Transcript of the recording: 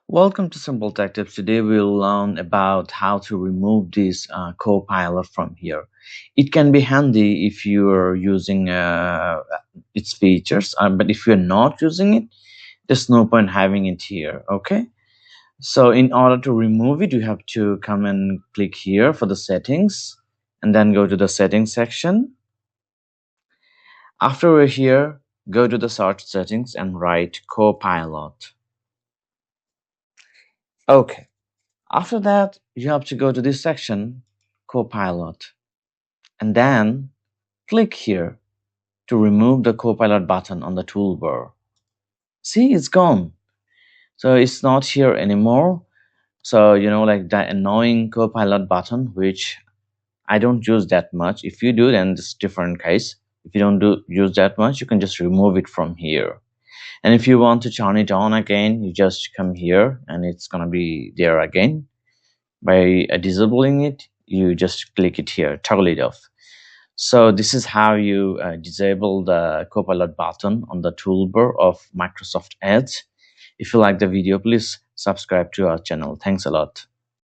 Welcome to Simple Tech Tips. Today we'll learn about how to remove this Copilot from here. It can be handy if you're using its features, but if you're not using it, there's no point having it here. Okay. So in order to remove it, you have to come and click here for the settings, and then go to the settings section. After we're here, go to the search settings and write Copilot. Okay. After that, you have to go to this section, Copilot, and then click here to remove the Copilot button on the toolbar. See, it's gone. So it's not here anymore. So, like that annoying Copilot button, which I don't use that much. If you do, then it's different case. If you don't use that much, you can just remove it from here. And if you want to turn it on again, you just come here and it's gonna be there again. By disabling it, you just click it here, toggle it off. So this is how you disable the Copilot button on the toolbar of Microsoft Edge. If you like the video, please subscribe to our channel. Thanks a lot.